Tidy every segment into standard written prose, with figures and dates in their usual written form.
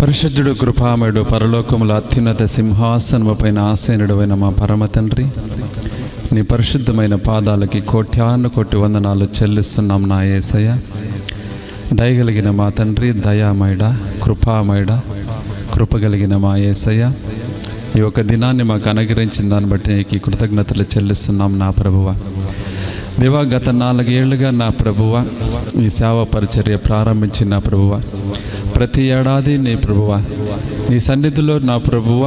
పరిశుద్ధుడు కృపామయుడు పరలోకముల అత్యున్నత సింహాసనముపైన ఆసీనుడైన మా పరమ తండ్రి, నీ పరిశుద్ధమైన పాదాలకి కోట్యానుకోటి వందనాలు చెల్లిస్తున్నాం నా యేసయ్య. దయగలిగిన మా తండ్రి, దయామయుడ, కృపామయుడ, కృపగలిగిన మా యేసయ్య, ఈ యొక్క దినాన్ని మాకు అనుగ్రహించిన దాన్ని బట్టి నీకు కృతజ్ఞతలు చెల్లిస్తున్నాం నా ప్రభువ. దేవా, గత 4 ఏళ్లుగా నా ప్రభువ ఈ సేవా పరిచర్య ప్రారంభించిన నా ప్రభువ, ప్రతి ఏడాది నీ ప్రభువ నీ సన్నిధిలో నా ప్రభువ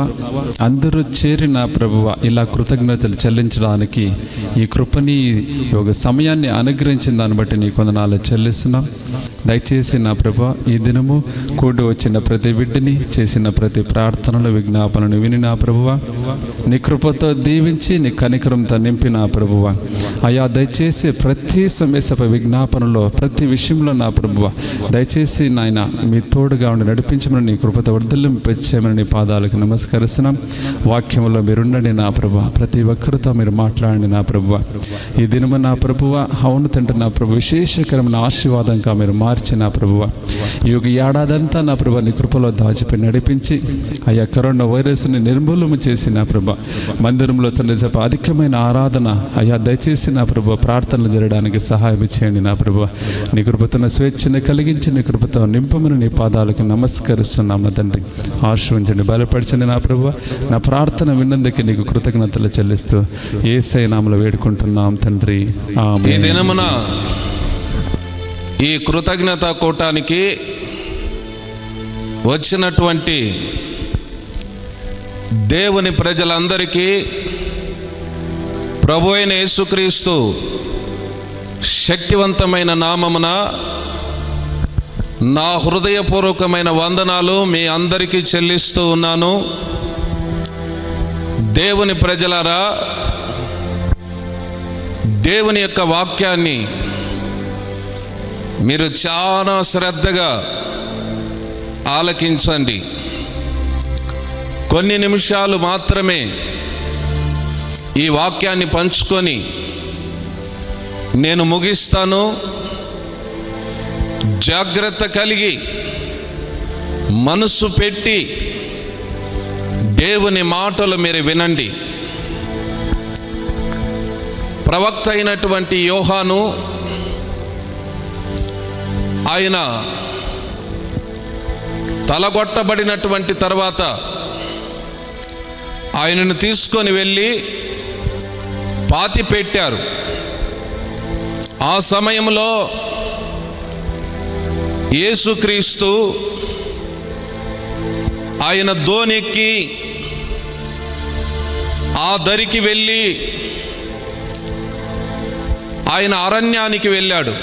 అందరూ చేరి నా ప్రభువ ఇలా కృతజ్ఞతలు చెల్లించడానికి ఈ కృపని ఒక సమయాన్ని అనుగ్రహించిన దాన్ని బట్టి నీ వందనాలు చెల్లిస్తున్నాం. దయచేసి నా ప్రభువ ఈ దినము కూడి వచ్చిన ప్రతి బిడ్డని, చేసిన ప్రతి ప్రార్థనలు విజ్ఞాపనను విని నా ప్రభువ నీ కృపతో దీవించి నీ కనికరంతో నింపి నా ప్రభువ అయా దయచేసి ప్రతి సమేశప విజ్ఞాపనలో ప్రతి విషయంలో నా ప్రభువ దయచేసి నాయన మీ తోడుగా ఉండి నడిపించమని నీ కృపతో వర్ధలింపచేయమని నీ పాదాలకు నమస్కరిస్తున్నాం. వాక్యంలో మీరుండండి నా ప్రభువ, ప్రతి ఒక్కరితో మీరు మాట్లాడండి నా ప్రభువ. ఈ దినము నా ప్రభువ అవును తండ్రి నా ప్రభు విశేషకరమైన ఆశీర్వాదంగా మీరు మార్చి నా ప్రభువ ఈ యొక్క ఏడాదంతా నా ప్రభు నీ కృపలో దాచిపోయి నడిపించి అయ్యా కరోనా వైరస్ని నిర్మూలన చేసి నా ప్రభు మందిరంలో తండ్రి అధికమైన ఆరాధన అయ్యా దయచేసి నా ప్రభు ప్రార్థనలు జరగడానికి సహాయం చేయండి నా ప్రభు. నీ కృపతో స్వేచ్ఛను కలిగించి నీ కృపతో నింపమని నీ పాదాలకు నమస్కరిస్తున్నాము తండ్రి. ఆశ్రయించండి, బలపరచండి నా ప్రభువ. నా ప్రార్థన విన్నందుకు నీకు కృతజ్ఞతలు చెల్లిస్తూ యేసయ్య నామములో వేడుకుంటున్నాం తండ్రి, ఆమేన్. ఈ దినమున ఈ కృతజ్ఞత కూటానికి వచ్చినటువంటి దేవుని ప్రజలందరికీ ప్రభు అయిన యేసుక్రీస్తు శక్తివంతమైన నామమున నా హృదయపూర్వకమైన వందనాలు మీ అందరికీ చెల్లిస్తూ ఉన్నాను. దేవుని ప్రజలారా, దేవుని యొక్క వాక్యాన్ని మీరు చాలా శ్రద్ధగా ఆలకించండి. కొన్ని నిమిషాలు మాత్రమే ఈ వాక్యాన్ని పంచుకొని నేను ముగిస్తాను. జాగ్రత్త కలిగి మనసు పెట్టి దేవుని మాటలు మీరు వినండి. ప్రవక్త అయినటువంటి యోహాను ఆయన తలగొట్టబడినటువంటి తర్వాత ఆయనను తీసుకొని వెళ్ళి పాతి పెట్టారు. ఆ సమయంలో యేసుక్రీస్తు ఆయన దోణెక్కి ఆ దరికి వెళ్ళి ఆయన అరణ్యానికి వెళ్ళాడు.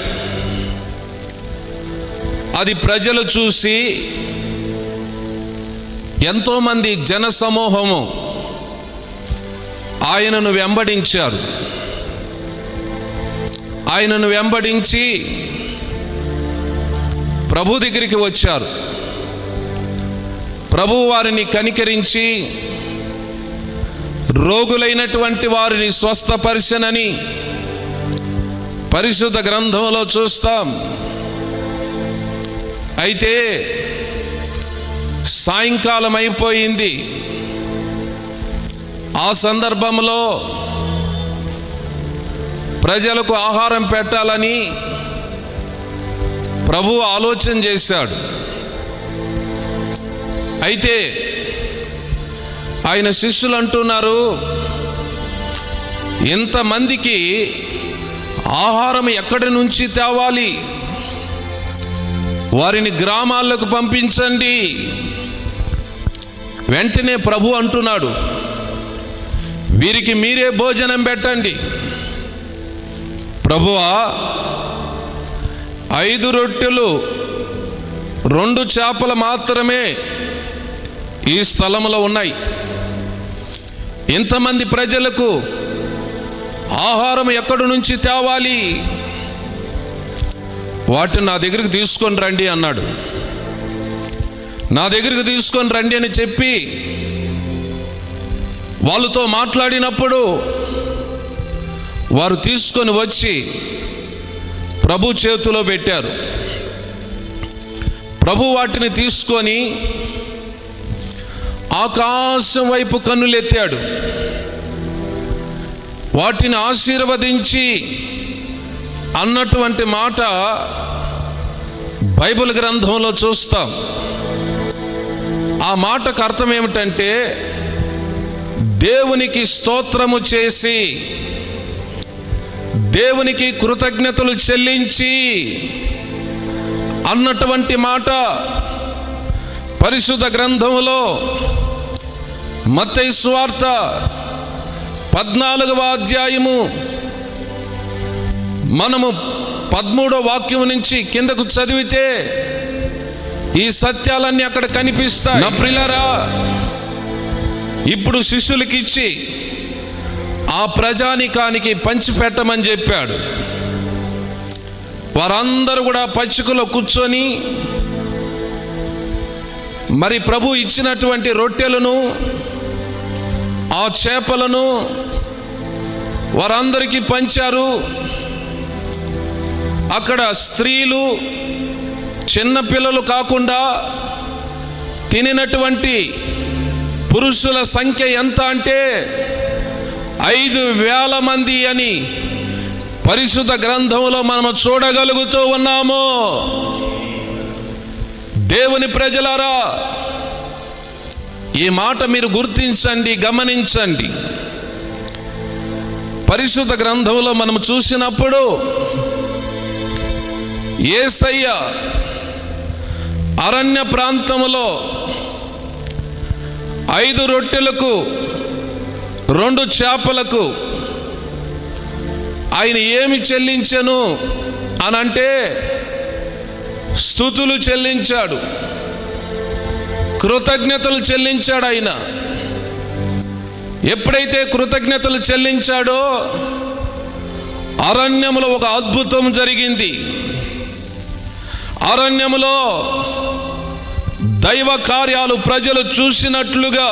అది ప్రజలు చూసి ఎంతోమంది జన సమూహము ఆయనను వెంబడించారు. ఆయనను వెంబడించి ప్రభు దగ్గరికి వచ్చారు. ప్రభు వారిని కనికరించి రోగులైనటువంటి వారిని స్వస్థపరిచనని పరిశుద్ధ గ్రంథంలో చూస్తాం. అయితే సాయంకాలం అయిపోయింది. ఆ సందర్భంలో ప్రజలకు ఆహారం పెట్టాలని ప్రభు ఆలోచన చేశాడు. అయితే ఆయన శిష్యులు అంటున్నారు, ఇంతమందికి ఆహారం ఎక్కడి నుంచి తేవాలి? వారిని గ్రామాలకు పంపించండి. వెంటనే ప్రభు అంటున్నాడు, వీరికి మీరే భోజనం పెట్టండి. ప్రభువా, 5 రొట్టెలు 2 చేపలు మాత్రమే ఈ స్థలంలో ఉన్నాయి. ఇంతమంది ప్రజలకు ఆహారం ఎక్కడి నుంచి తేవాలి? వాటిని నా దగ్గరికి తీసుకొని రండి అన్నాడు. నా దగ్గరికి తీసుకొని రండి అని చెప్పి వాళ్ళతో మాట్లాడినప్పుడు వారు తీసుకొని వచ్చి ప్రభు చేతిలో పెట్టారు. ప్రభు వాటిని తీసుకొని ఆకాశం వైపు కన్నులెత్తాడు. వాటిని ఆశీర్వదించి అన్నటువంటి మాట బైబిల్ గ్రంథంలో చూస్తాం. ఆ మాటకు అర్థం ఏమిటంటే, దేవునికి స్తోత్రము చేసి, దేవునికి కృతజ్ఞతలు చెల్లించి అన్నటువంటి మాట పరిశుద్ధ గ్రంథంలో మత్తయి సువార్త 14వ అధ్యాయము మనము 13వ వాక్యం నుంచి కిందకు చదివితే ఈ సత్యాలన్నీ అక్కడ కనిపిస్తాయి. నా ప్రియులారా, ఇప్పుడు శిష్యులకి ఇచ్చి ఆ ప్రజానికానికి పంచిపెట్టమని చెప్పాడు. వారందరూ కూడా పచ్చికలో కూర్చొని మరి ప్రభు ఇచ్చినటువంటి రొట్టెలను, ఆ చేపలను వారందరికీ పంచారు. అక్కడ స్త్రీలు, చిన్నపిల్లలు కాకుండా తినినటువంటి పురుషుల సంఖ్య ఎంత అంటే 5,000 మంది అని పరిశుద్ధ గ్రంథంలో మనము చూడగలుగుతూ ఉన్నాము. దేవుని ప్రజలారా, ఈ మాట మీరు గుర్తించండి, గమనించండి. పరిశుద్ధ గ్రంథంలో మనం చూసినప్పుడు యేసయ్య అరణ్య ప్రాంతములో 5 రొట్టెలకు 2 చేపలకు ఆయన ఏమి చెల్లించెను అనంటే స్తుతులు చెల్లించాడు, కృతజ్ఞతలు చెల్లించాడు. ఆయన ఎప్పుడైతే కృతజ్ఞతలు చెల్లించాడో అరణ్యములో ఒక అద్భుతం జరిగింది. అరణ్యములో దైవ కార్యాలు ప్రజలు చూసినట్లుగా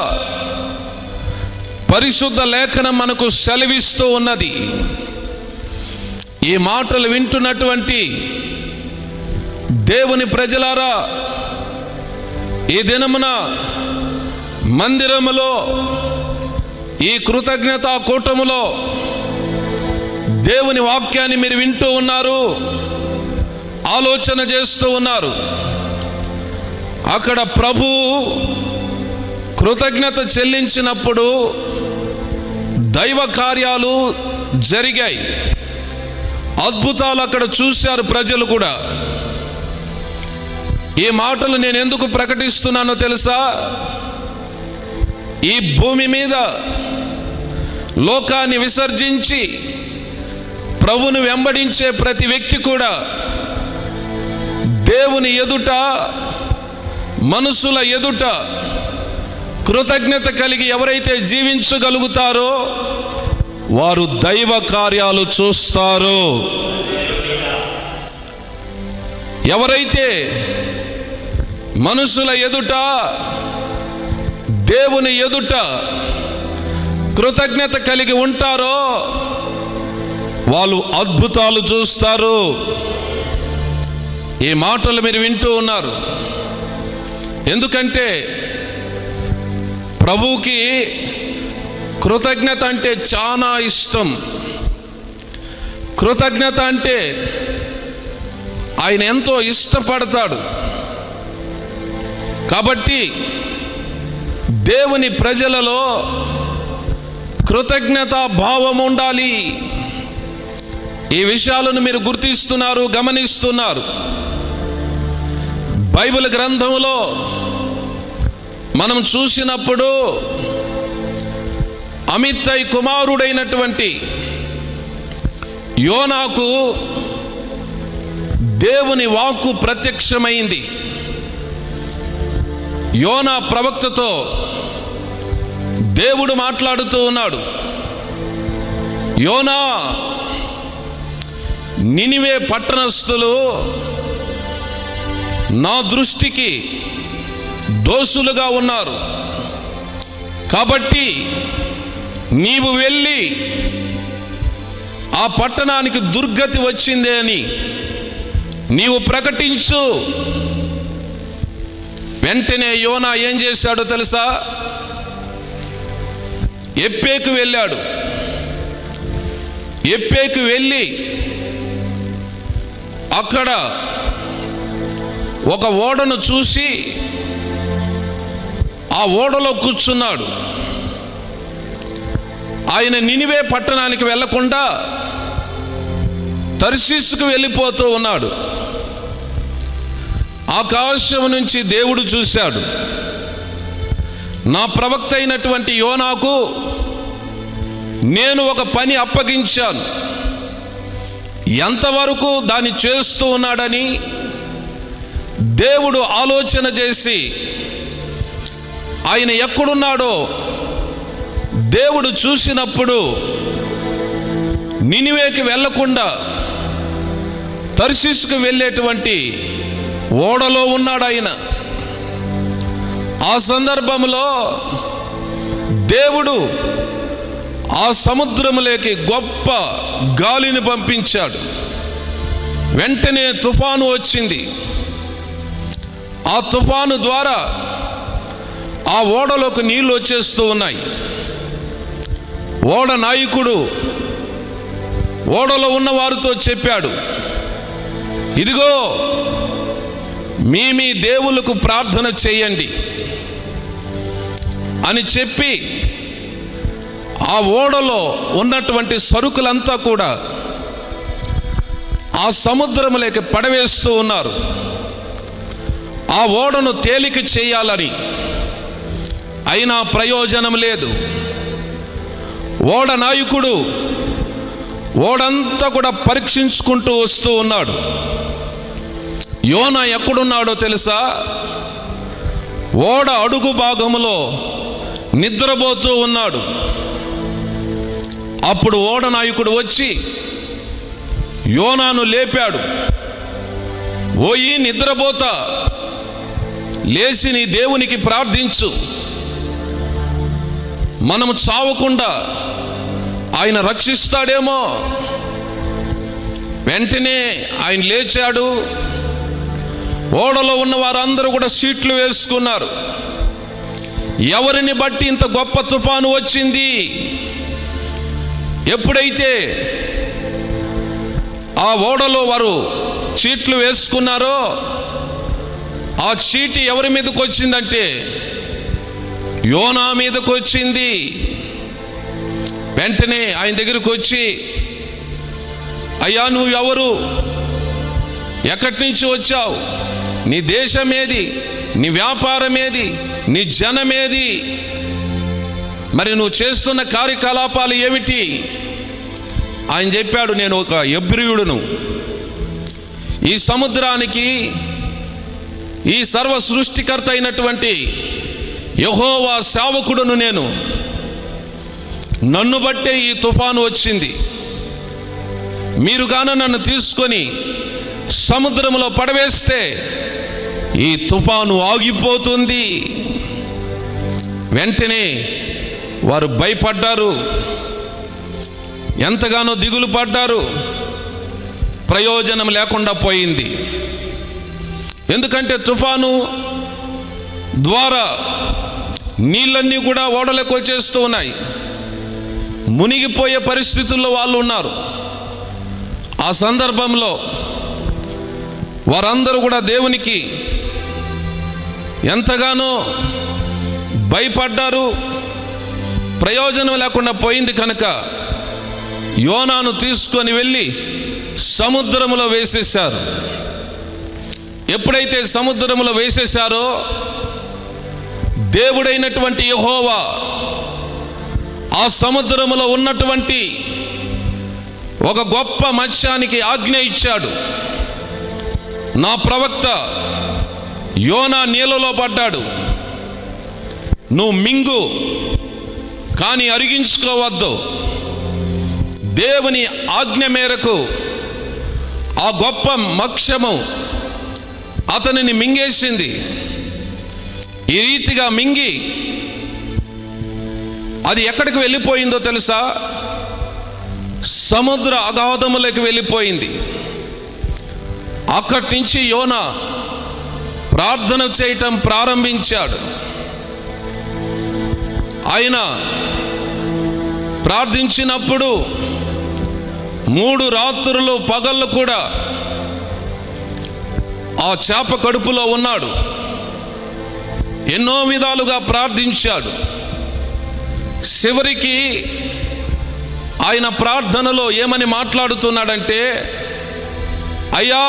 పరిశుద్ధ లేఖనం మనకు సెలవిస్తూ ఉన్నది. ఈ మాటలు వింటున్నటువంటి దేవుని ప్రజలారా, ఈ దినమున మందిరములో ఈ కృతజ్ఞతా కూటములో దేవుని వాక్యాన్ని మీరు వింటూ ఉన్నారు, ఆలోచన చేస్తూ ఉన్నారు. అక్కడ ప్రభు కృతజ్ఞత చెల్లించినప్పుడు దైవ కార్యాలు జరిగాయి, అద్భుతాలు అక్కడ చూశారు ప్రజలు కూడా. ఈ మాటలు నేను ఎందుకు ప్రకటిస్తున్నానో తెలుసా? ఈ భూమి మీద లోకాన్ని విసర్జించి ప్రభువును వెంబడించే ప్రతి వ్యక్తి కూడా దేవుని ఎదుట, మనుషుల ఎదుట కృతజ్ఞత కలిగి ఎవరైతే జీవించగలుగుతారో వారు దైవ కార్యాలు చూస్తారు. ఎవరైతే మనుషుల ఎదుట, దేవుని ఎదుట కృతజ్ఞత కలిగి ఉంటారో వాళ్ళు అద్భుతాలు చూస్తారు. ఈ మాటలు మీరు వింటూ ఉన్నారు. ఎందుకంటే ప్రభువుకి కృతజ్ఞత అంటే చాలా ఇష్టం. కృతజ్ఞత అంటే ఆయన ఎంతో ఇష్టపడతాడు. కాబట్టి దేవుని ప్రజలలో కృతజ్ఞత భావం ఉండాలి. ఈ విషయాలను మీరు గుర్తిస్తున్నారు, గమనిస్తున్నారు. బైబిల్ గ్రంథంలో మనం చూసినప్పుడు అమిత్తయి కుమారుడైనటువంటి యోనాకు దేవుని వాక్కు ప్రత్యక్షమైంది. యోనా ప్రవక్తతో దేవుడు మాట్లాడుతూ ఉన్నాడు. యోనా, నినివే పట్టణస్థులు నా దృష్టికి దోషులుగా ఉన్నారు. కాబట్టి నీవు వెళ్ళి ఆ పట్టణానికి దుర్గతి వచ్చిందే అని నీవు ప్రకటించు. వెంటనే యోనా ఏం చేశాడో తెలుసా? ఎప్పేకు వెళ్ళాడు. ఎప్పేకు వెళ్ళి అక్కడ ఒక ఓడను చూసి ఆ ఓడలో కూర్చున్నాడు. ఆయన నినివే పట్టణానికి వెళ్లకుండా తర్షీషుకు వెళ్ళిపోతూ ఉన్నాడు. ఆకాశం నుంచి దేవుడు చూశాడు, నా ప్రవక్త అయినటువంటి యోనాకు నేను ఒక పని అప్పగించాను, ఎంతవరకు దాన్ని చేస్తూ ఉన్నాడని దేవుడు ఆలోచన చేసి ఆయన ఎక్కడున్నాడో దేవుడు చూసినప్పుడు నినివేకి వెళ్లకుండా తర్షీషుకు వెళ్ళేటువంటి ఓడలో ఉన్నాడు ఆయన. ఆ సందర్భంలో దేవుడు ఆ సముద్రములోకి గొప్ప గాలిని పంపించాడు. వెంటనే తుఫాను వచ్చింది. ఆ తుఫాను ద్వారా ఆ ఓడలోకి నీళ్లు వచ్చేస్తూ ఉన్నాయి. ఓడ నాయకుడు ఓడలో ఉన్న వారితో చెప్పాడు, ఇదిగో మీ దేవుళ్ళకు ప్రార్థన చేయండి అని చెప్పి ఆ ఓడలో ఉన్నటువంటి సరుకులంతా కూడా ఆ సముద్రంలోకి పడవేస్తూ ఉన్నారు. ఆ ఓడను తేలిక చేయాలని, అయినా ప్రయోజనం లేదు. ఓడ నాయకుడు ఓడంతా కూడా పరీక్షించుకుంటూ వస్తూ ఉన్నాడు. యోనా ఎక్కడున్నాడో తెలుసా? ఓడ అడుగు భాగంలో నిద్రపోతూ ఉన్నాడు. అప్పుడు ఓడ నాయకుడు వచ్చి యోనాను లేపాడు. ఓయి నిద్రపోతా, లేచి నీ దేవునికి ప్రార్థించు, మనము చావకుండా ఆయన రక్షిస్తాడేమో. వెంటనే ఆయన లేచాడు. ఓడలో ఉన్న వారందరూ కూడా సీట్లు వేసుకున్నారు. ఎవరిని బట్టి ఇంత గొప్ప తుఫాను వచ్చింది? ఎప్పుడైతే ఆ ఓడలో వారు చీట్లు వేసుకున్నారో ఆ చీటి ఎవరి మీదకి వచ్చిందంటే యోనా మీదకి వచ్చింది. వెంటనే ఆయన దగ్గరికి వచ్చి, అయ్యా నువ్వు ఎవరు? ఎక్కడి నుంచి వచ్చావు? నీ దేశం ఏది? నీ వ్యాపారం ఏది? నీ జనమేది? మరి నువ్వు చేస్తున్న కార్యకలాపాలు ఏమిటి? ఆయన చెప్పాడు, నేను ఒక ఎబ్రియుడును, ఈ సముద్రానికి ఈ సర్వ సృష్టికర్త అయినటువంటి యెహోవా సేవకుడును నేను. నన్ను బట్టే ఈ తుఫాను వచ్చింది. మీరు గాన నన్ను తీసుకొని సముద్రంలో పడవేస్తే ఈ తుఫాను ఆగిపోతుంది. వెంటనే వారు భయపడ్డారు, ఎంతగానో దిగులు పడ్డారు. ప్రయోజనం లేకుండా పోయింది. ఎందుకంటే తుఫాను ద్వారా నీళ్ళన్నీ కూడా ఓడలకు వచ్చేస్తూ ఉన్నాయి. మునిగిపోయే పరిస్థితుల్లో వాళ్ళు ఉన్నారు. ఆ సందర్భంలో వారందరూ కూడా దేవునికి ఎంతగానో భయపడ్డారు. ప్రయోజనం లేకుండా పోయింది కనుక యోనాను తీసుకొని వెళ్ళి సముద్రంలో వేసేశారు. ఎప్పుడైతే సముద్రంలో వేసేశారో దేవుడైనటువంటి యెహోవా ఆ సముద్రములో ఉన్నటువంటి ఒక గొప్ప మత్స్యానికి ఆజ్ఞ ఇచ్చాడు. నా ప్రవక్త యోనా నీళ్ళలో పడ్డాడు, నువ్వు మింగు, కానీ అరిగించుకోవద్దు. దేవుని ఆజ్ఞ మేరకు ఆ గొప్ప మత్స్యము అతనిని మింగేసింది. ఈ రీతిగా మింగి అది ఎక్కడికి వెళ్ళిపోయిందో తెలుసా? సముద్ర అగాధములకు వెళ్ళిపోయింది. అక్కడి నుంచి యోనా ప్రార్థన చేయటం ప్రారంభించాడు. ఆయన ప్రార్థించినప్పుడు 3 రాత్రులు పగళ్ళు కూడా ఆ చేప కడుపులో ఉన్నాడు. ఎన్నో విధాలుగా ప్రార్థించాడు. చివరికి ఆయన ప్రార్థనలో ఏమని మాట్లాడుతున్నాడంటే, అయ్యా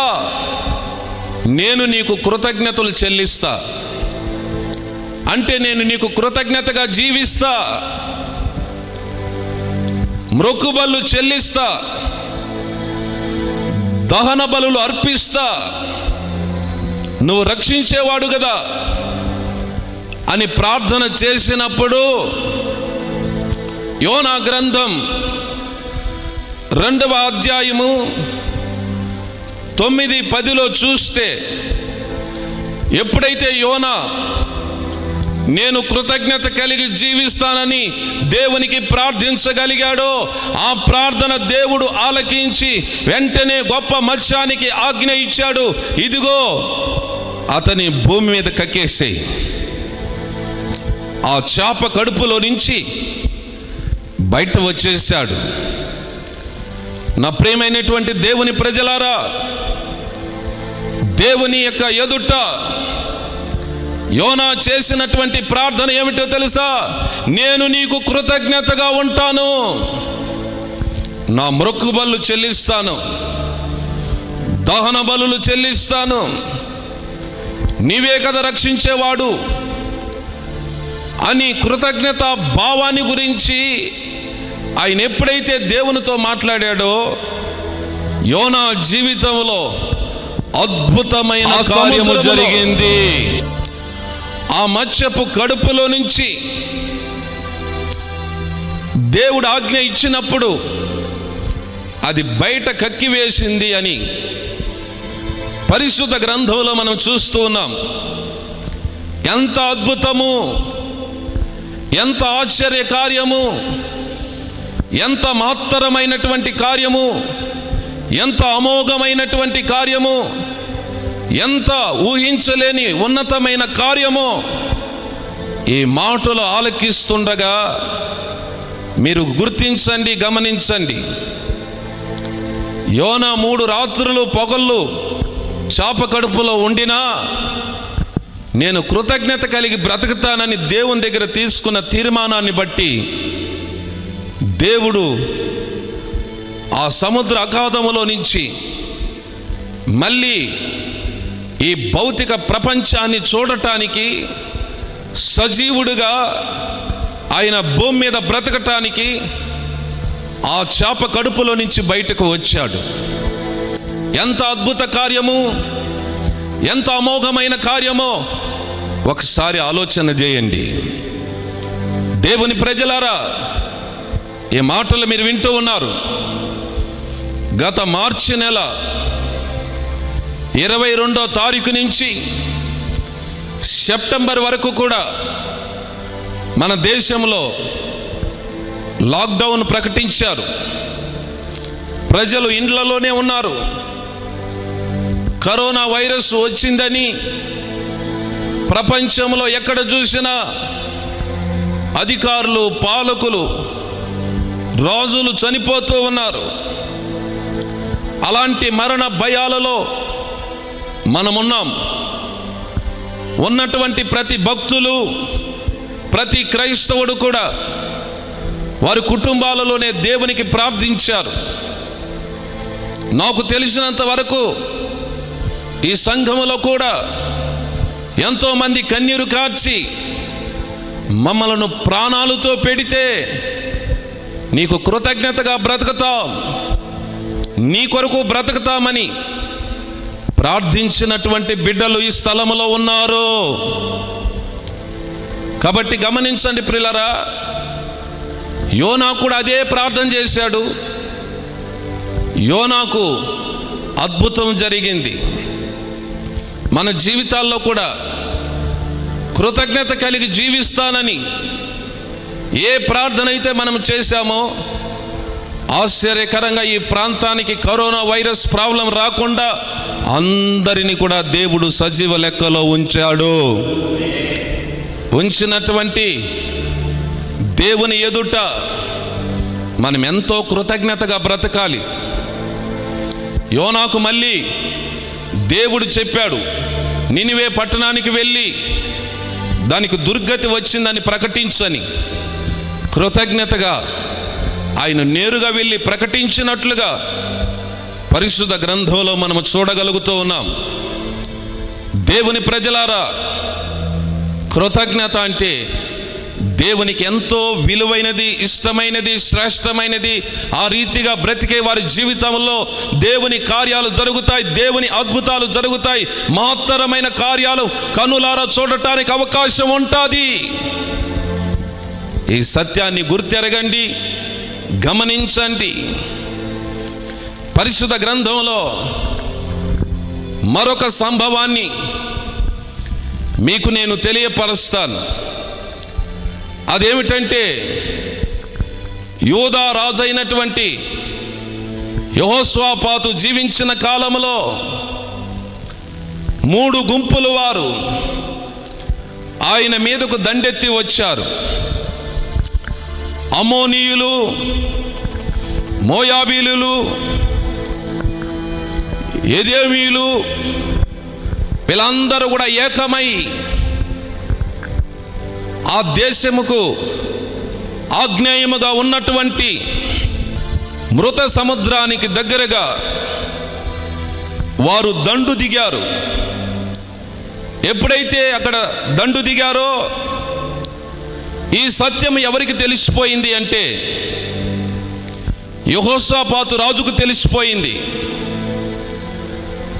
నేను నీకు కృతజ్ఞతలు చెల్లిస్తా, అంటే నేను నీకు కృతజ్ఞతగా జీవిస్తా, మ్రొక్కుబళ్ళు చెల్లిస్తా, దహన బలులు అర్పిస్తా, నువ్వు రక్షించేవాడు కదా అని ప్రార్థన చేసినప్పుడు యోనా గ్రంథం 2వ అధ్యాయము 9-10లో చూస్తే, ఎప్పుడైతే యోనా నేను కృతజ్ఞత కలిగి జీవిస్తానని దేవునికి ప్రార్థించగలిగాడో, ఆ ప్రార్థన దేవుడు ఆలకించి వెంటనే గొప్ప మత్స్యానికి ఆజ్ఞ ఇచ్చాడు, ఇదిగో అతని భూమి మీద కక్కేసేయి. ఆ చేప కడుపులో నుంచి బయట వచ్చేసాడు. నా ప్రియమైనటువంటి దేవుని ప్రజలారా, దేవుని యొక్క ఎదుట యోనా చేసినటువంటి ప్రార్థన ఏమిటో తెలుసా? నేను నీకు కృతజ్ఞతగా ఉంటాను, నా మ్రొక్కుబళ్ళు చెల్లిస్తాను, దహన బలులు చెల్లిస్తాను, నీవే కదా రక్షించేవాడు అని కృతజ్ఞత భావాన్ని గురించి ఆయన ఎప్పుడైతే దేవునితో మాట్లాడాడో, యోనా జీవితంలో అద్భుతమైన కార్యము జరిగింది. ఆ మత్స్యపు కడుపులో నుంచి దేవుడు ఆజ్ఞ ఇచ్చినప్పుడు అది బయట కక్కివేసింది అని పరిశుద్ధ గ్రంథంలో మనం చూస్తూ ఉన్నాం. ఎంత అద్భుతము, ఎంత ఆశ్చర్య కార్యము, ఎంత మహత్తరమైనటువంటి కార్యము, ఎంత అమోఘమైనటువంటి కార్యము, ఎంత ఊహించలేని ఉన్నతమైన కార్యమో ఈ మాటలు ఆలకిస్తుండగా మీరు గుర్తించండి, గమనించండి. యోనా 3 రాత్రులు పగళ్ళు చేప కడుపులో ఉండినా నేను కృతజ్ఞత కలిగి బ్రతుకుతానని దేవుని దగ్గర తీసుకున్న తీర్మానాన్ని బట్టి దేవుడు ఆ సముద్ర అగాధములో నుంచి మళ్ళీ ఈ భౌతిక ప్రపంచాన్ని చూడటానికి, సజీవుడుగా ఆయన భూమి మీద బ్రతకటానికి ఆ చేప కడుపులో నుంచి బయటకు వచ్చాడు. ఎంత అద్భుత కార్యము, ఎంత అమోఘమైన కార్యమో ఒకసారి ఆలోచన చేయండి. దేవుని ప్రజలారా, ఈ మాటలు మీరు వింటూ ఉన్నారు. గత మార్చి నెల 22వ తారీఖు నుంచి సెప్టెంబర్ వరకు కూడా మన దేశంలో లాక్డౌన్ ప్రకటించారు. ప్రజలు ఇండ్లలోనే ఉన్నారు. కరోనా వైరస్ వచ్చిందని ప్రపంచంలో ఎక్కడ చూసినా అధికారులు, పాలకులు, రాజులు చనిపోతూ ఉన్నారు. అలాంటి మరణ భయాలలో మనమున్నాం. ఉన్నటువంటి ప్రతి భక్తులు, ప్రతి క్రైస్తవుడు కూడా వారి కుటుంబాలలోనే దేవునికి ప్రార్థించారు. నాకు తెలిసినంత వరకు ఈ సంఘములో కూడా ఎంతోమంది కన్నీరు కార్చి మమ్మలను ప్రాణాలతో పెడితే నీకు కృతజ్ఞతగా బ్రతుకుతాం, నీ కొరకు బ్రతుకుతామని ప్రార్థించినటువంటి బిడ్డలు ఈ స్థలములో ఉన్నారు. కాబట్టి గమనించండి ప్రియులారా, యోనా కూడా అదే ప్రార్థన చేశాడు. యోనాకు అద్భుతం జరిగింది. మన జీవితాల్లో కూడా కృతజ్ఞత కలిగి జీవిస్తానని ఏ ప్రార్థన అయితే మనం చేశామో, ఆశ్చర్యకరంగా ఈ ప్రాంతానికి కరోనా వైరస్ ప్రాబ్లం రాకుండా అందరినీ కూడా దేవుడు సజీవ లెక్కలో ఉంచాడు. ఉంచినటువంటి దేవుని ఎదుట మనం ఎంతో కృతజ్ఞతగా బ్రతకాలి. యోనాకు మళ్ళీ దేవుడు చెప్పాడు, నినివే పట్టణానికి వెళ్ళి దానికి దుర్గతి వచ్చిందని ప్రకటించని. కృతజ్ఞతగా ఆయన నేరుగా వెళ్ళి ప్రకటించినట్లుగా పరిశుద్ధ గ్రంథంలో మనము చూడగలుగుతూ ఉన్నాం. దేవుని ప్రజలారా, కృతజ్ఞత అంటే దేవునికి ఎంతో విలువైనది, ఇష్టమైనది, శ్రేష్టమైనది. ఆ రీతిగా బ్రతికే వారి జీవితంలో దేవుని కార్యాలు జరుగుతాయి, దేవుని అద్భుతాలు జరుగుతాయి, మహత్తరమైన కార్యాలు కనులారా చూడటానికి అవకాశం ఉంటుంది. ఈ సత్యాన్ని గుర్తెరగండి, గమనించండి. పరిశుద్ధ గ్రంథంలో మరొక సంభవాన్ని మీకు నేను తెలియపరుస్తాను. అదేమిటంటే, యూదా రాజు అయినటువంటి యెహోషాపాతు జీవించిన కాలంలో 3 గుంపుల వారు ఆయన మీదకు దండెత్తి వచ్చారు. అమోనీయులు, మోయాబీలు, ఎదోమీయులు, వీళ్ళందరూ కూడా ఏకమై ఆ దేశముకు ఆగ్నేయముగా ఉన్నటువంటి మృత సముద్రానికి దగ్గరగా వారు దండు దిగారు. ఎప్పుడైతే అక్కడ దండు దిగారో ఈ సత్యం ఎవరికి తెలిసిపోయింది అంటే, యెహోషాపాతు రాజుకు తెలిసిపోయింది.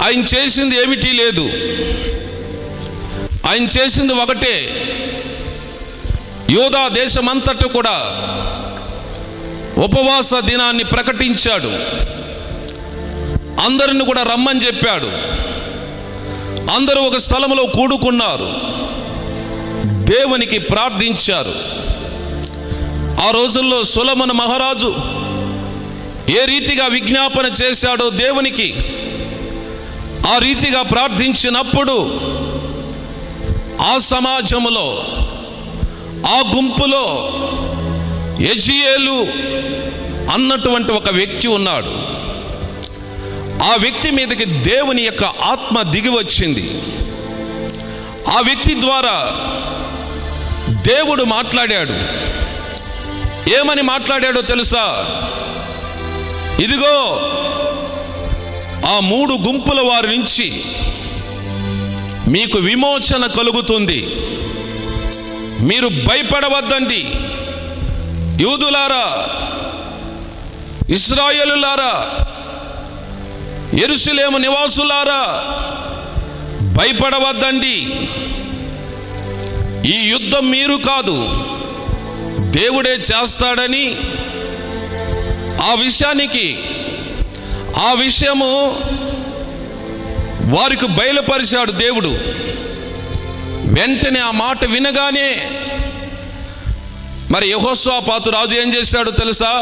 ఆయన చేసింది ఏమిటి లేదు, ఆయన చేసింది ఒకటే. యూదా దేశమంతటా కూడా ఉపవాస దినాన్ని ప్రకటించాడు. అందరిని కూడా రమ్మని చెప్పాడు. అందరూ ఒక స్థలంలో కూడుకున్నారు, దేవునికి ప్రార్థించారు. ఆ రోజుల్లో సొలొమోను మహారాజు ఏ రీతిగా విజ్ఞాపన చేశాడో దేవునికి, ఆ రీతిగా ప్రార్థించినప్పుడు ఆ సమాజంలో, ఆ గుంపులో యెజీయేలు అన్నటువంటి ఒక వ్యక్తి ఉన్నాడు. ఆ వ్యక్తి మీదకి దేవుని యొక్క ఆత్మ దిగి వచ్చింది. ఆ వ్యక్తి ద్వారా దేవుడు మాట్లాడాడు. ఏమని మాట్లాడాడో తెలుసా? ఇదిగో, ఆ 3 గుంపుల వారి నుంచి మీకు విమోచన కలుగుతుంది, మీరు భయపడవద్దండి. యూదులారా, ఇశ్రాయేలులారా, యెరూషలేము నివాసులారా, భయపడవద్దండి. ఈ యుద్ధం మీరు కాదు, దేవుడే చేస్తాడని ఆ విషయము వారికి బయలుపరిచాడు దేవుడు. వెంటనే ఆ మాట వినగానే మరి యెహోషాపాతు రాజు ఏం చేశాడో తెలుసా?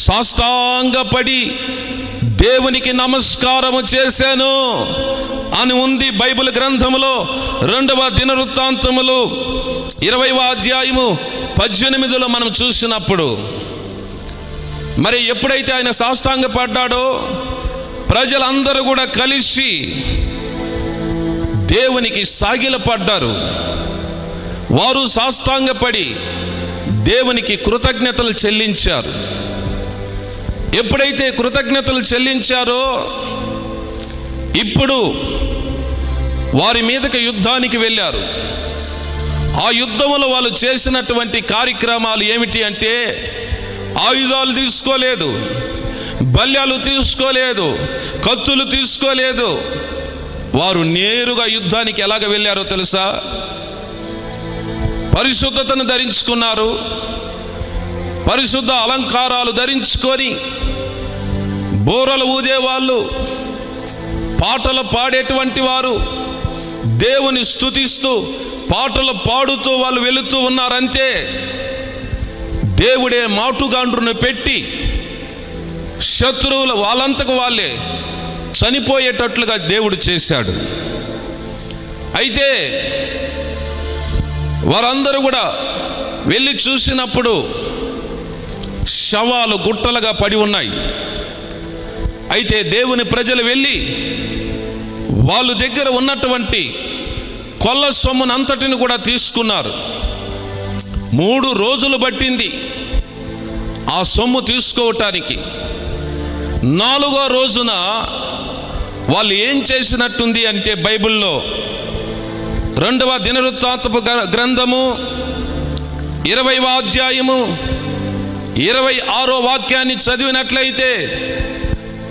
సాష్టాంగపడి దేవునికి నమస్కారము చేశాను అని ఉంది బైబిల్ గ్రంథములో. 2వ దినవృత్తాంతములు 20వ అధ్యాయము 18లో మనం చూసినప్పుడు, మరి ఎప్పుడైతే ఆయన సాష్టాంగపడ్డాడో ప్రజలందరూ కూడా కలిసి దేవునికి సాగిలపడ్డారు. వారు సాష్టాంగపడి దేవునికి కృతజ్ఞతలు చెల్లించారు. ఎప్పుడైతే కృతజ్ఞతలు చెల్లించారో ఇప్పుడు వారి మీదకి యుద్ధానికి వెళ్ళారు. ఆ యుద్ధంలో వాళ్ళు చేసినటువంటి కార్యక్రమాలు ఏమిటి అంటే, ఆయుధాలు తీసుకోలేదు, బల్యాలు తీసుకోలేదు, కత్తులు తీసుకోలేదు. వారు నేరుగా యుద్ధానికి ఎలాగ వెళ్ళారో తెలుసా? పరిశుద్ధతను ధరించుకున్నారు, పరిశుద్ధ అలంకారాలు ధరించుకొని, బోరలు ఊదేవాళ్ళు, పాటలు పాడేటువంటి వారు, దేవుని స్తుతిస్తూ పాటలు పాడుతూ వాళ్ళు వెళుతూ ఉన్నారంతే. దేవుడే మాటుగాండ్రును పెట్టి శత్రువులు వాళ్ళంతకు వాళ్ళే చనిపోయేటట్లుగా దేవుడు చేశాడు. అయితే వారందరూ కూడా వెళ్ళి చూసినప్పుడు శవాలు గుట్టలుగా పడి ఉన్నాయి. అయితే దేవుని ప్రజలు వెళ్ళి వాళ్ళ దగ్గర ఉన్నటువంటి కొల్ల సొమ్మును అంతటిని కూడా తీసుకున్నారు. 3 రోజులు పట్టింది ఆ సొమ్ము తీసుకోవటానికి. 4వ రోజున వాళ్ళు ఏం చేసినట్టుంది అంటే, బైబిల్లో 2వ దినవృత్తాంతపు గ్రంథము 20వ అధ్యాయము 26వ వాక్యాన్ని చదివినట్లయితే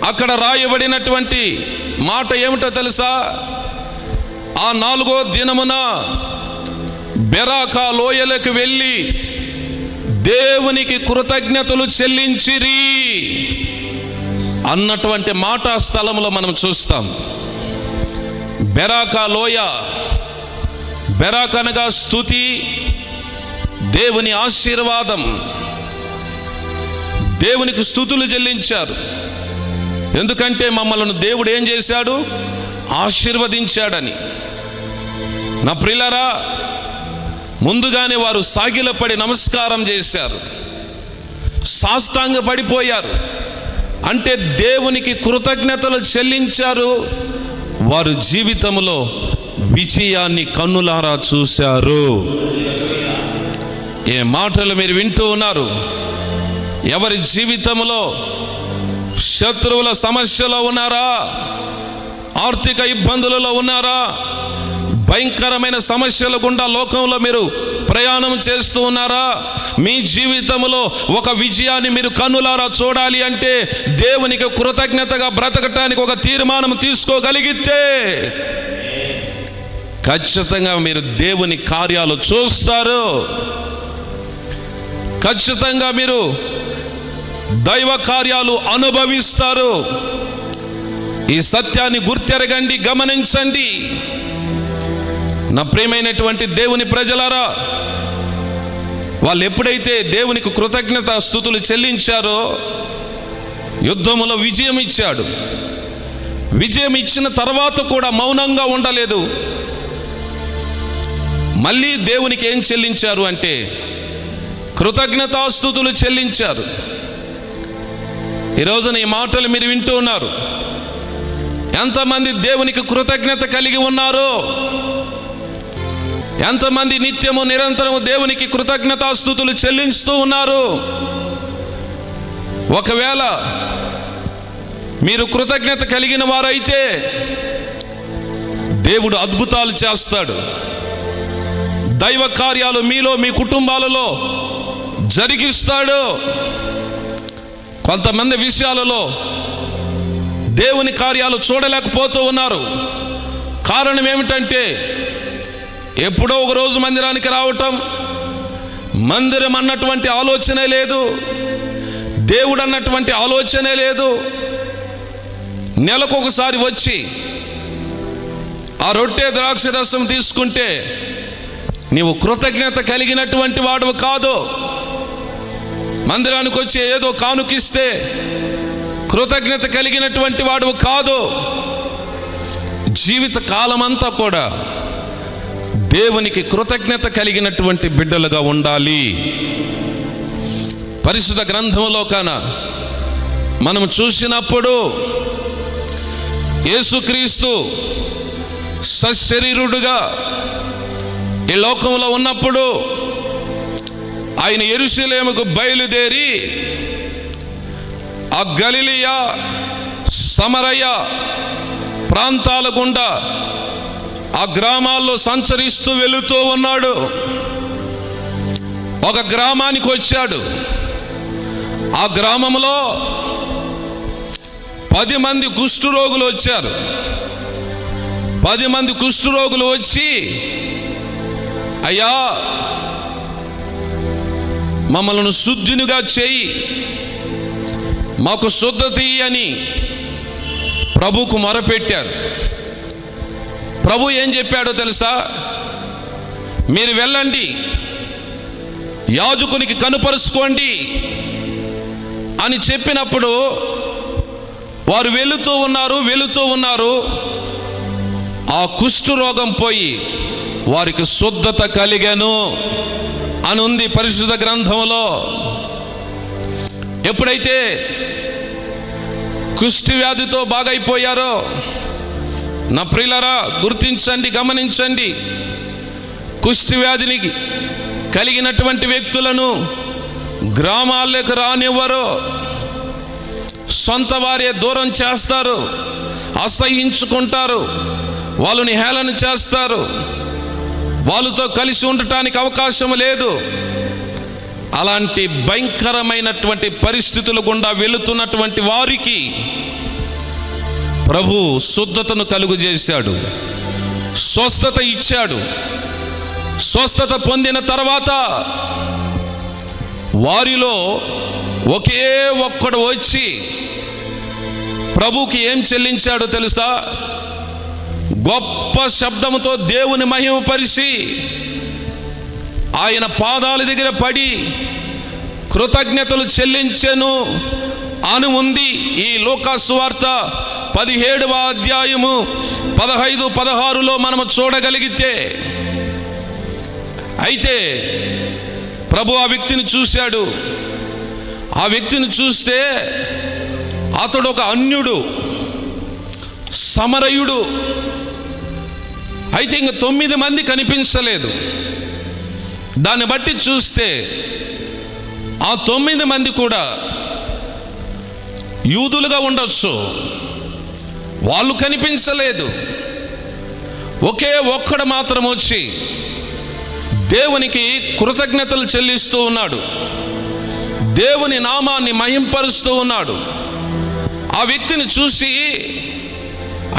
అక్కడ రాయబడినటువంటి మాట ఏమిటో తెలుసా? ఆ 4వ దినమున బెరాకా లోయలకు వెళ్ళి దేవునికి కృతజ్ఞతలు చెల్లించిరి అన్నటువంటి మాట స్థలంలో మనం చూస్తాం. బెరాకా లోయ, బెరాక్ అనగా స్తుతి, దేవుని ఆశీర్వాదం. దేవునికి స్తుతులు చెల్లించారు. ఎందుకంటే మమ్మల్ని దేవుడు ఏం చేశాడు? ఆశీర్వదించాడని. నా ప్రియులారా, ముందుగానే వారు సాగిలపడి నమస్కారం చేశారు, సాష్టాంగ పడిపోయారు. అంటే దేవునికి కృతజ్ఞతలు చెల్లించారు. వారు జీవితంలో విజయాన్ని కన్నులారా చూశారు. ఏ మాటలు మీరు వింటూ ఉన్నారు? ఎవరి జీవితంలో శత్రువుల సమస్యలో ఉన్నారా? ఆర్థిక ఇబ్బందులలో ఉన్నారా? భయంకరమైన సమస్యల గుండా లోకంలో మీరు ప్రయాణం చేస్తూ ఉన్నారా? మీ జీవితంలో ఒక విజయాన్ని మీరు కన్నులారా చూడాలి అంటే దేవునికి కృతజ్ఞతగా బ్రతకటానికి ఒక తీర్మానం తీసుకోగలిగితే ఖచ్చితంగా మీరు దేవుని కార్యాలు చూస్తారు. ఖచ్చితంగా మీరు దైవ కార్యాలు అనుభవిస్తారు. ఈ సత్యాన్ని గుర్తెరగండి, గమనించండి. నా ప్రియమైనటువంటి దేవుని ప్రజలారా, వాళ్ళు ఎప్పుడైతే దేవునికి కృతజ్ఞత స్తుతులు చెల్లించారో యుద్ధములో విజయం ఇచ్చాడు. విజయం ఇచ్చిన తర్వాత కూడా మౌనంగా ఉండలేదు. మళ్ళీ దేవునికి ఏం చెల్లించారు అంటే కృతజ్ఞతాస్తుతులు చెల్లించారు. ఈరోజున ఈ మాటలు మీరు వింటూ ఉన్నారు. ఎంతమంది దేవునికి కృతజ్ఞత కలిగి ఉన్నారో, ఎంతమంది నిత్యము నిరంతరము దేవునికి కృతజ్ఞతాస్తుతులు చెల్లిస్తూ ఉన్నారు? ఒకవేళ మీరు కృతజ్ఞత కలిగిన వారైతే దేవుడు అద్భుతాలు చేస్తాడు. దైవ కార్యాలు మీలో, మీ కుటుంబాలలో జరిగిస్తాడు. కొంతమంది విషయాలలో దేవుని కార్యాలు చూడలేకపోతూ ఉన్నారు. కారణం ఏమిటంటే ఎప్పుడో ఒక రోజు మందిరానికి రావటం, మందిరం అన్నటువంటి ఆలోచనే లేదు, దేవుడు అన్నటువంటి ఆలోచనే లేదు. నెలకొకసారి వచ్చి ఆ రొట్టె ద్రాక్ష రసం తీసుకుంటే నీవు కృతజ్ఞత కలిగినటువంటి వాడు కాదు. మందిరానికి వచ్చి ఏదో కానుకిస్తే కృతజ్ఞత కలిగినటువంటి వాడు కాదు. జీవిత కాలమంతా కూడా దేవునికి కృతజ్ఞత కలిగినటువంటి బిడ్డలుగా ఉండాలి. పరిశుద్ధ గ్రంథంలో కాన మనం చూసినప్పుడు యేసుక్రీస్తు సశరీరుడుగా ఈ లోకంలో ఉన్నప్పుడు ఆయన యెరూషలేముకు బయలుదేరి ఆ గలిలయ, సమరయ ప్రాంతాల గుండా ఆ గ్రామాల్లో సంచరిస్తూ వెళుతూ ఉన్నాడు. ఒక గ్రామానికి వచ్చాడు. ఆ గ్రామంలో 10 మంది కుష్ఠరోగులు వచ్చారు. 10 మంది కుష్ఠరోగులు వచ్చి, అయ్యా మమ్మల్ని శుద్ధినిగా చేయి, మాకు శుద్ధత అని ప్రభుకు మొరపెట్టారు. ప్రభు ఏం చెప్పాడో తెలుసా? మీరు వెళ్ళండి, యాజకునికి కనుపరుచుకోండి అని చెప్పినప్పుడు వారు వెళుతూ ఉన్నారు. ఆ కుష్ఠరోగం పోయి వారికి శుద్ధత కలిగెను అని ఉంది పరిశుద్ధ గ్రంథంలో. ఎప్పుడైతే కుష్టి వ్యాధితో బాగైపోయారో, నా ప్రియులారా గుర్తించండి, గమనించండి, కుష్టి వ్యాధిని కలిగినటువంటి వ్యక్తులను గ్రామాల్లోకి రానివ్వరు, సొంత వారే దూరం చేస్తారు, అసహించుకుంటారు, వాళ్ళని హేళన చేస్తారు, వాళ్ళతో కలిసి ఉండటానికి అవకాశం లేదు. అలాంటి భయంకరమైనటువంటి పరిస్థితుల గుండా వెళుతున్నటువంటి వారికి ప్రభు శుద్ధతను కలుగజేశాడు, స్వస్థత ఇచ్చాడు. స్వస్థత పొందిన తర్వాత వారిలో ఒకే ఒక్కడు వచ్చి ప్రభుకి ఏం చెల్లించాడో తెలుసా? గొప్ప శబ్దముతో దేవుని మహిమపరిచి ఆయన పాదాల దగ్గర పడి కృతజ్ఞతలు చెల్లించెను అని ఉంది ఈ లూకా సువార్త 17వ అధ్యాయము 15-16లో మనము చూడగలిగితే. అయితే ప్రభు ఆ వ్యక్తిని చూశాడు. ఆ వ్యక్తిని చూస్తే అతడు ఒక అన్యుడు, సమరయుడు. అయితే ఇంక 9 మంది కనిపించలేదు. దాన్ని బట్టి చూస్తే ఆ 9 మంది కూడా యూదులుగా ఉండొచ్చు, వాళ్ళు కనిపించలేదు. ఒకే ఒక్కడు మాత్రం వచ్చి దేవునికి కృతజ్ఞతలు చెల్లిస్తూ ఉన్నాడు, దేవుని నామాన్ని మహింపరుస్తూ ఉన్నాడు. ఆ వ్యక్తిని చూసి,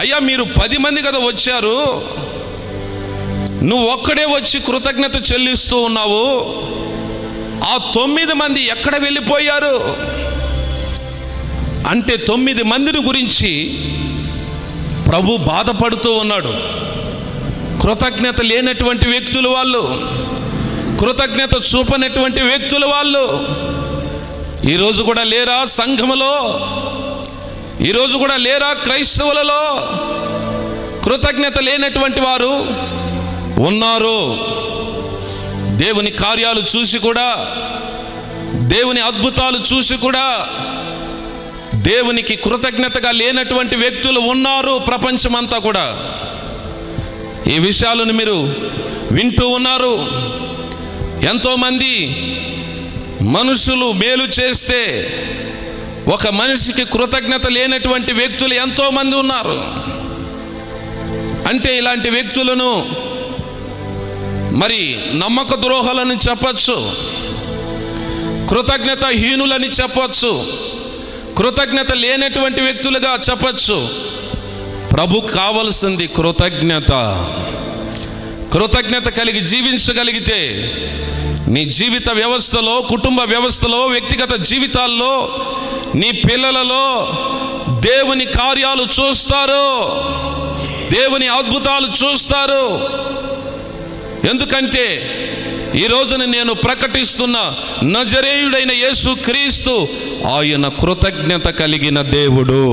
అయ్యా మీరు 10 మంది కదా వచ్చారు, నువ్వు ఒక్కడే వచ్చి కృతజ్ఞత చెల్లిస్తూ ఉన్నావు, ఆ 9 మంది ఎక్కడ వెళ్ళిపోయారు అంటే 9 మందిని గురించి ప్రభు బాధపడుతూ ఉన్నాడు. కృతజ్ఞత లేనటువంటి వ్యక్తులు వాళ్ళు, కృతజ్ఞత చూపనటువంటి వ్యక్తులు వాళ్ళు ఈరోజు కూడా లేరా సంఘములో? ఈరోజు కూడా లేరా క్రైస్తవులలో? కృతజ్ఞత లేనటువంటి వారు ఉన్నారు. దేవుని కార్యాలు చూసి కూడా, దేవుని అద్భుతాలు చూసి కూడా దేవునికి కృతజ్ఞతగా లేనటువంటి వ్యక్తులు ఉన్నారు ప్రపంచమంతా కూడా. ఈ విషయాలను మీరు వింటూ ఉన్నారు. ఎంతోమంది మనుషులు మేలు చేస్తే ఒక మనిషికి కృతజ్ఞత లేనటువంటి వ్యక్తులు ఎంతోమంది ఉన్నారు. అంటే ఇలాంటి వ్యక్తులను మరి నమ్మక ద్రోహాలని చెప్పచ్చు, కృతజ్ఞత హీనులని చెప్పచ్చు, కృతజ్ఞత లేనటువంటి వ్యక్తులుగా చెప్పచ్చు. ప్రభు కావలసింది కృతజ్ఞత. కృతజ్ఞత కలిగి జీవించగలిగితే నీ జీవిత వ్యవస్థలో, కుటుంబ వ్యవస్థలో, వ్యక్తిగత జీవితాల్లో, నీ పిల్లలలో దేవుని కార్యాలు చూస్తారు, దేవుని అద్భుతాలు చూస్తారు. ఎందుకంటే ఈ రోజున నేను ప్రకటిస్తున్న నజరేయుడైన యేసు క్రీస్తు ఆయన కృతజ్ఞత కలిగిన దేవుడు.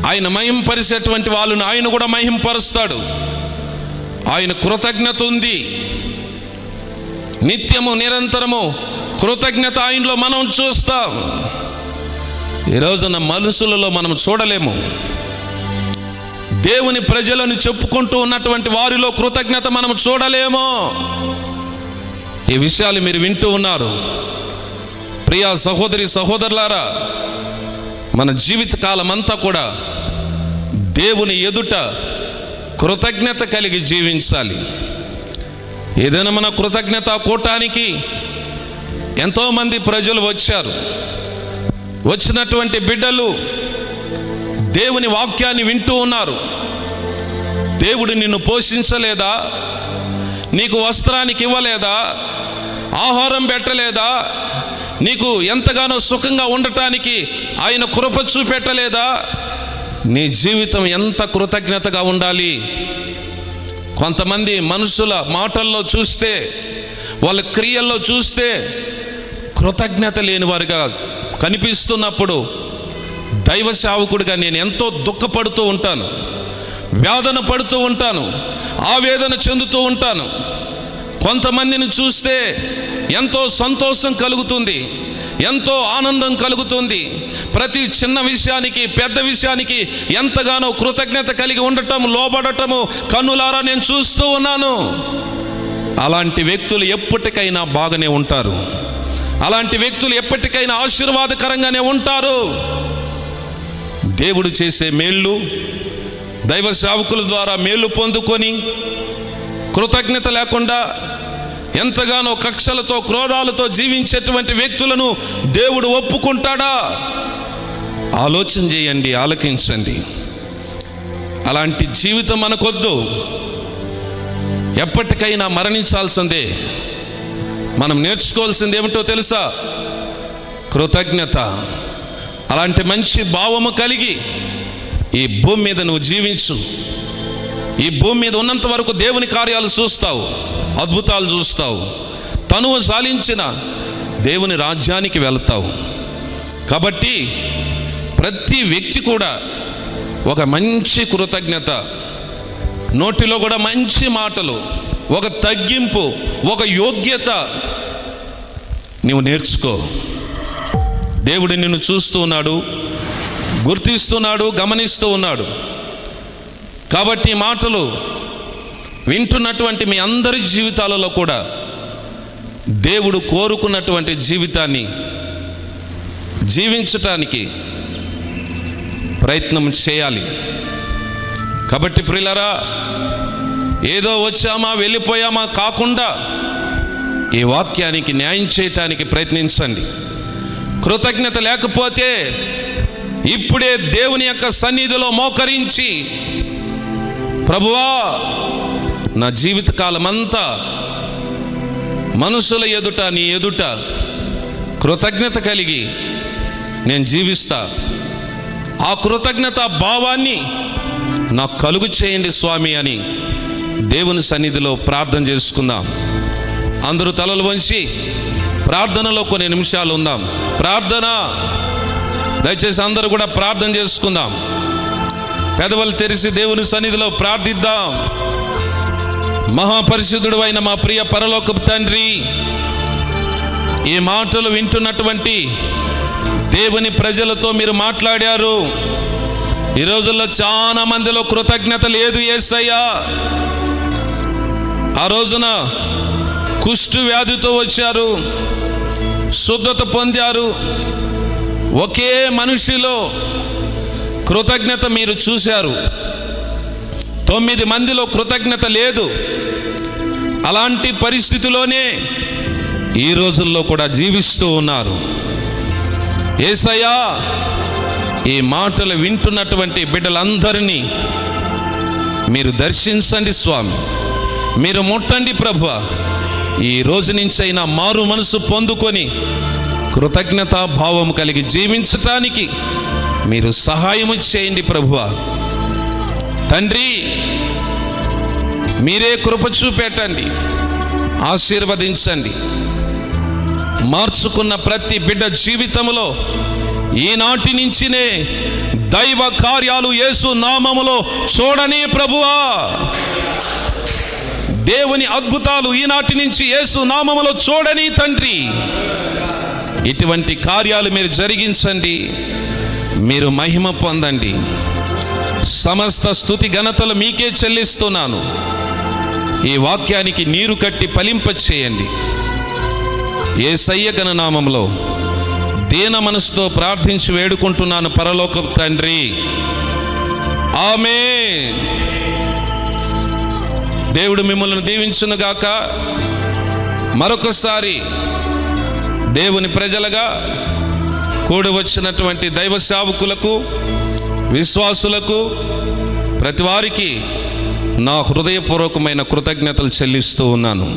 ఆయన మహింపరిచేటువంటి వాళ్ళను ఆయన కూడా మహింపరుస్తాడు. ఆయన కృతజ్ఞత ఉంది, నిత్యము నిరంతరము కృతజ్ఞత ఆయనలో మనం చూస్తాం. ఈ రోజున మనుషులలో మనం చూడలేము. దేవుని ప్రజలను చెప్పుకుంటూ ఉన్నటువంటి వారిలో కృతజ్ఞత మనం చూడలేము. ఈ విషయాలు మీరు వింటూ ఉన్నారు. ప్రియా సహోదరి సహోదరులారా, మన జీవితకాలం అంతా కూడా దేవుని ఎదుట కృతజ్ఞత కలిగి జీవించాలి. ఏదైనా మన కృతజ్ఞత కూటానికి ఎంతోమంది ప్రజలు వచ్చారు. వచ్చినటువంటి బిడ్డలు దేవుని వాక్యాన్ని వింటూ ఉన్నారు. దేవుడు నిన్ను పోషించలేదా? నీకు వస్త్రానికి ఇవ్వలేదా? ఆహారం పెట్టలేదా? నీకు ఎంతగానో సుఖంగా ఉండటానికి ఆయన కృప చూపెట్టలేదా? నీ జీవితం ఎంత కృతజ్ఞతగా ఉండాలి. కొంతమంది మనుషుల మాటల్లో చూస్తే, వాళ్ళ క్రియల్లో చూస్తే కృతజ్ఞత లేని వారిగా కనిపిస్తున్నప్పుడు దైవ సేవకుడిగా నేను ఎంతో దుఃఖపడుతూ ఉంటాను, వేదన పడుతూ ఉంటాను, ఆవేదన చెందుతూ ఉంటాను. కొంతమందిని చూస్తే ఎంతో సంతోషం కలుగుతుంది, ఎంతో ఆనందం కలుగుతుంది. ప్రతి చిన్న విషయానికి, పెద్ద విషయానికి ఎంతగానో కృతజ్ఞత కలిగి ఉండటం, లోబడటము కన్నులారా నేను చూస్తూ ఉన్నాను. అలాంటి వ్యక్తులు ఎప్పటికైనా బాగానే ఉంటారు. అలాంటి వ్యక్తులు ఎప్పటికైనా ఆశీర్వాదకరంగానే ఉంటారు. దేవుడు చేసే మేళ్ళు, దైవ సేవకుల ద్వారా మేలు పొందుకొని కృతజ్ఞత లేకుండా ఎంతగానో కక్షలతో, క్రోధాలతో జీవించేటువంటి వ్యక్తులను దేవుడు ఒప్పుకుంటాడా? ఆలోచన చేయండి, ఆలకించండి. అలాంటి జీవితం మనకొద్దు. ఎప్పటికైనా మరణించాల్సిందే. మనం నేర్చుకోవాల్సింది ఏమిటో తెలుసా? కృతజ్ఞత. అలాంటి మంచి భావము కలిగి ఈ భూమి మీద నువ్వు జీవించు. ఈ భూమి మీద ఉన్నంత వరకు దేవుని కార్యాలు చూస్తావు, అద్భుతాలు చూస్తావు, తనువు సాలించిన దేవుని రాజ్యానికి వెళ్తావు. కాబట్టి ప్రతి వ్యక్తి కూడా ఒక మంచి కృతజ్ఞత, నోటిలో కూడా మంచి మాటలు, ఒక తగ్గింపు, ఒక యోగ్యత నీవు నేర్చుకో. దేవుడు నిన్ను చూస్తూ ఉన్నాడు, గుర్తిస్తున్నాడు, గమనిస్తూ ఉన్నాడు. కాబట్టి మాటలు వింటున్నటువంటి మీ అందరి జీవితాలలో కూడా దేవుడు కోరుకున్నటువంటి జీవితాన్ని జీవించటానికి ప్రయత్నం చేయాలి. కాబట్టి ప్రియులారా, ఏదో వచ్చామా వెళ్ళిపోయామా కాకుండా ఈ వాక్యానికి న్యాయం చేయటానికి ప్రయత్నించండి. కృతజ్ఞత లేకపోతే ఇప్పుడే దేవుని యొక్క సన్నిధిలో మోకరించి, ప్రభువా, నా జీవితకాలమంతా మనుషుల ఎదుట, నీ ఎదుట కృతజ్ఞత కలిగి నేను జీవిస్తా. ఆ కృతజ్ఞత భావాన్ని నాకు కలుగు చేయండి స్వామి అని దేవుని సన్నిధిలో ప్రార్థన చేసుకుందాం. అందరూ తలలు వంచి ప్రార్థనలో కొన్ని నిమిషాలు ఉందాం. ప్రార్థన, దయచేసి అందరూ కూడా ప్రార్థన చేసుకుందాం. పెదవులు తెరిచి దేవుని సన్నిధిలో ప్రార్థిద్దాం. మహాపరిశుద్ధుడు అయిన మా ప్రియ పరలోకపు తండ్రి, ఈ మాటలు వింటున్నటువంటి దేవుని ప్రజలతో మీరు మాట్లాడారు. ఈ రోజుల్లో చాలా మందిలో కృతజ్ఞత లేదు యేసయ్యా. ఆ రోజున కుష్టు వ్యాధితో వచ్చారు, శుద్ధత పొందారు. ఒకే మనిషిలో కృతజ్ఞత మీరు చూశారు. 9 మందిలో కృతజ్ఞత లేదు. అలాంటి పరిస్థితిలోనే ఈ రోజుల్లో కూడా జీవిస్తూ ఉన్నారు. యేసయ్యా, ఈ మాటలు వింటున్నటువంటి బిడ్డలందరినీ మీరు దర్శించండి స్వామి, మీరు ముట్టండి ప్రభువా. ఈ రోజు నుంచైనా మారు మనసు పొందుకొని కృతజ్ఞతా భావం కలిగి జీవించటానికి మీరు సహాయము చేయండి ప్రభువా. తండ్రి, మీరే కృప చూపెట్టండి, ఆశీర్వదించండి. మార్చుకున్న ప్రతి బిడ్డ జీవితంలో ఈనాటి నుంచినే దైవ కార్యాలు యేసు నామములో చూడని ప్రభువా. దేవుని అద్భుతాలు ఈనాటి నుంచి యేసు నామములో చూడని తండ్రి. ఇటువంటి కార్యాలు మీరు జరిగించండి, మీరు మహిమ పొందండి. సమస్త స్తుతి ఘనతలు మీకే చెల్లిస్తున్నాను. ఈ వాక్యానికి నీరు కట్టి ఫలింప చేయండి. యేసయ్య ఘననామములో దీన మనసుతో ప్రార్థించి వేడుకుంటున్నాను పరలోకపు తండ్రి, ఆమేన్. దేవుడు మిమ్మల్ని దీవించునుగాక. మరొకసారి దేవుని ప్రజలుగా కూడి వచ్చినటువంటి దైవ సేవకులకు, విశ్వాసులకు, ప్రతి వారికి నా హృదయపూర్వకమైన కృతజ్ఞతలు చెల్లిస్తూ ఉన్నాను.